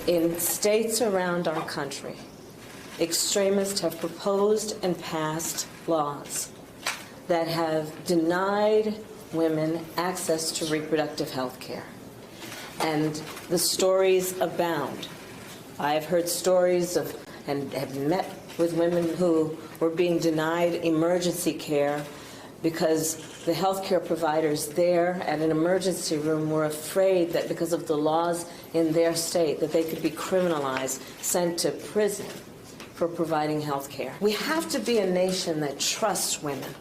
In states around our country, extremists have proposed and passed laws that have denied women access to reproductive health care. And the stories abound. I've heard stories of and have met with women who were being denied emergency care because the healthcare providers there at an emergency room were afraid that because of the laws in their state that they could be criminalized, sent to prison for providing health care. We have to be a nation that trusts women.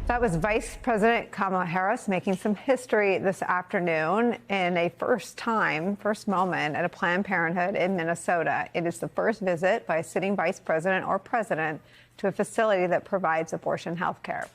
That was Vice President Kamala Harris making some history this afternoon in a first moment at a Planned Parenthood in Minnesota. It is the first visit by a sitting vice president or president to a facility that provides abortion health care.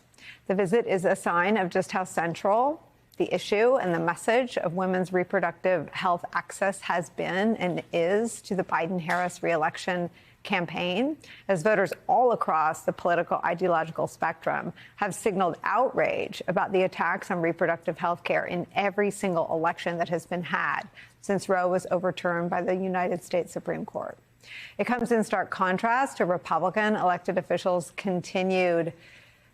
The visit is a sign of just how central the issue and the message of women's reproductive health access has been and is to the Biden-Harris reelection campaign, as voters all across the political ideological spectrum have signaled outrage about the attacks on reproductive health care in every single election that has been had since Roe was overturned by the United States Supreme Court. It comes in stark contrast to Republican elected officials' continued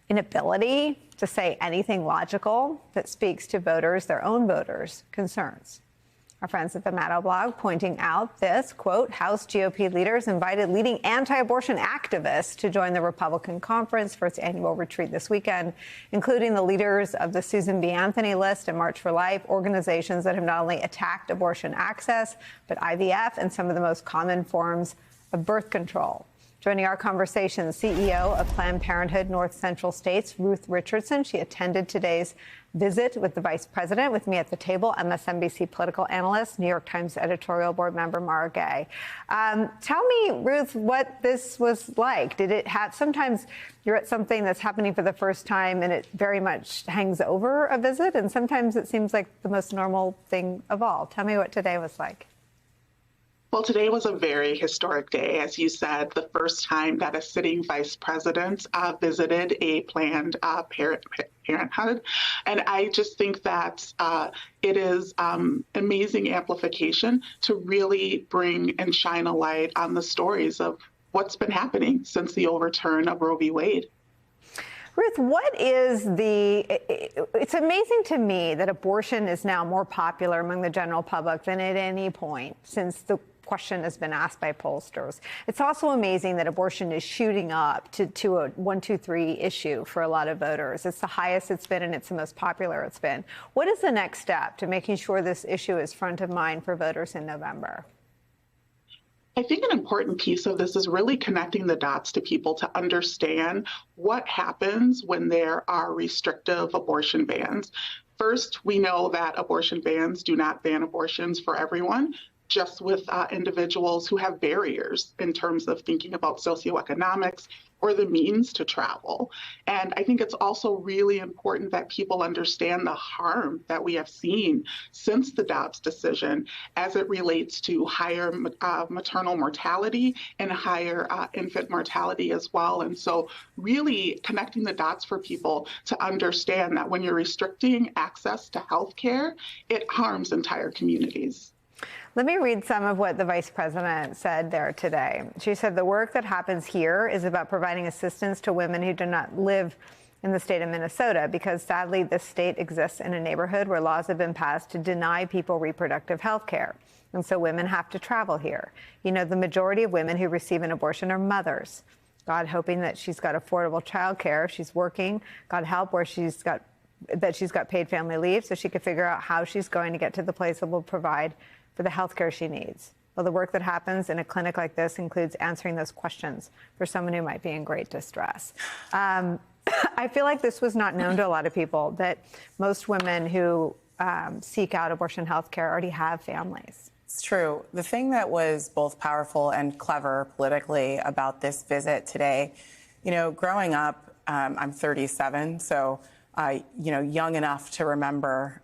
inability to say anything logical that speaks to voters, their own voters' concerns. Our friends at the Maddow blog pointing out this, quote, House GOP leaders invited leading anti-abortion activists to join the Republican conference for its annual retreat this weekend, including the leaders of the Susan B. Anthony list and March for Life, organizations that have not only attacked abortion access, but IVF and some of the most common forms of birth control. Joining our conversation, the CEO of Planned Parenthood North Central States, Ruth Richardson. She attended today's visit with the vice president. With me at the table, MSNBC political analyst, New York Times editorial board member Mara Gay. Tell me, Ruth, what this was like. Did it have, sometimes you're at something that's happening for the first time and it very much hangs over a visit, and sometimes it seems like the most normal thing of all. Tell me what today was like. Well, today was a very historic day. As you said, the first time that a sitting vice president visited a Planned Parenthood. And I just think that it is amazing amplification to really bring and shine a light on the stories of what's been happening since the overturn of Roe v. Wade. Ruth, it's amazing to me that abortion is now more popular among the general public than at any point since the question has been asked by pollsters. It's also amazing that abortion is shooting up to a 1, 2, 3 issue for a lot of voters. It's the highest it's been and it's the most popular it's been. What is the next step to making sure this issue is front of mind for voters in November? I think an important piece of this is really connecting the dots to people to understand what happens when there are restrictive abortion bans. First, we know that abortion bans do not ban abortions for everyone, just with individuals who have barriers in terms of thinking about socioeconomics or the means to travel. And I think it's also really important that people understand the harm that we have seen since the Dobbs decision as it relates to higher maternal mortality and higher infant mortality as well. And so really connecting the dots for people to understand that when you're restricting access to health care, it harms entire communities. Let me read some of what the vice president said there today. She said the work that happens here is about providing assistance to women who do not live in the state of Minnesota, because sadly this state exists in a neighborhood where laws have been passed to deny people reproductive health care. And so women have to travel here. You know, the majority of women who receive an abortion are mothers. God hoping that she's got affordable child care. If she's working, God help where she's got paid family leave so she can figure out how she's going to get to the place that will provide for the health care she needs. Well, the work that happens in a clinic like this includes answering those questions for someone who might be in great distress. I feel like this was not known to a lot of people, that most women who seek out abortion health care already have families. It's true. The thing that was both powerful and clever politically about this visit today, you know, growing up, I'm 37, so, young enough to remember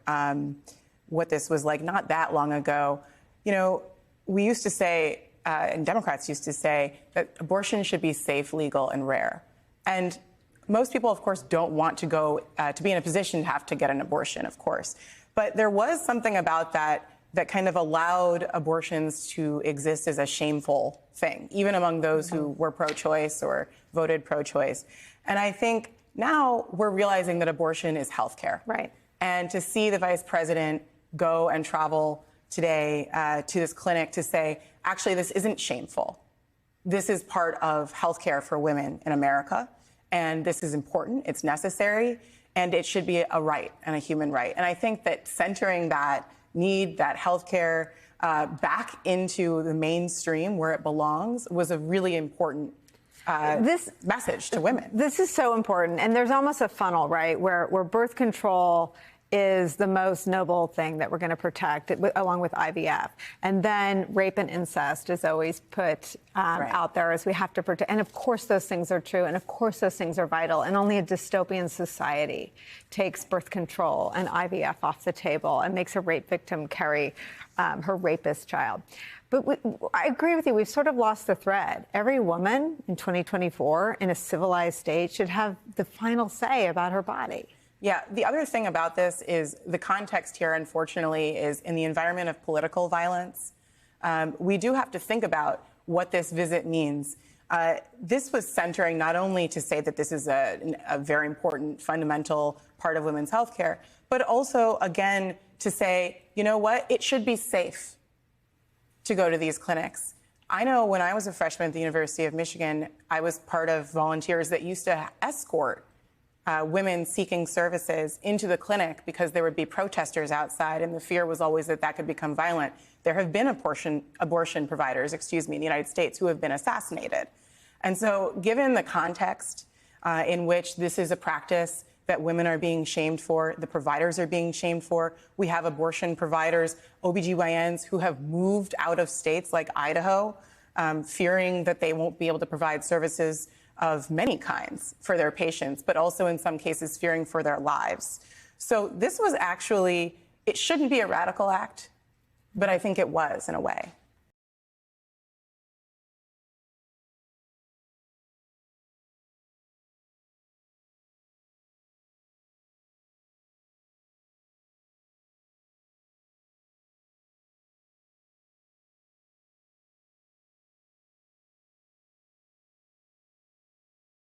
what this was like not that long ago. You know, we used to say, and Democrats used to say, that abortion should be safe, legal, and rare. And most people, of course, don't want to go to be in a position to have to get an abortion, of course. But there was something about that that kind of allowed abortions to exist as a shameful thing, even among those who were pro-choice or voted pro-choice. And I think now we're realizing that abortion is healthcare. Right. And to see the vice president go and travel today to this clinic to say, actually, this isn't shameful. This is part of healthcare for women in America. And this is important, it's necessary, and it should be a right and a human right. And I think that centering that need, that healthcare, back into the mainstream where it belongs was a really important message to women. This is so important. And there's almost a funnel, right, where birth control is the most noble thing that we're going to protect, along with IVF. And then rape and incest is always put out there as we have to protect. And of course those things are true. And of course those things are vital. And only a dystopian society takes birth control and IVF off the table and makes a rape victim carry her rapist child. But I agree with you. We've sort of lost the thread. Every woman in 2024 in a civilized state should have the final say about her body. Yeah, the other thing about this is the context here, unfortunately, is in the environment of political violence. We do have to think about what this visit means. This was centering not only to say that this is a very important, fundamental part of women's health care, but also, again, to say, you know what, it should be safe to go to these clinics. I know when I was a freshman at the University of Michigan, I was part of volunteers that used to escort women seeking services into the clinic because there would be protesters outside, and the fear was always that that could become violent. There have been abortion providers, in the United States who have been assassinated. And so given the context in which this is a practice that women are being shamed for, the providers are being shamed for, we have abortion providers, OBGYNs who have moved out of states like Idaho, fearing that they won't be able to provide services of many kinds for their patients, but also in some cases fearing for their lives. So this was actually, it shouldn't be a radical act, but I think it was in a way.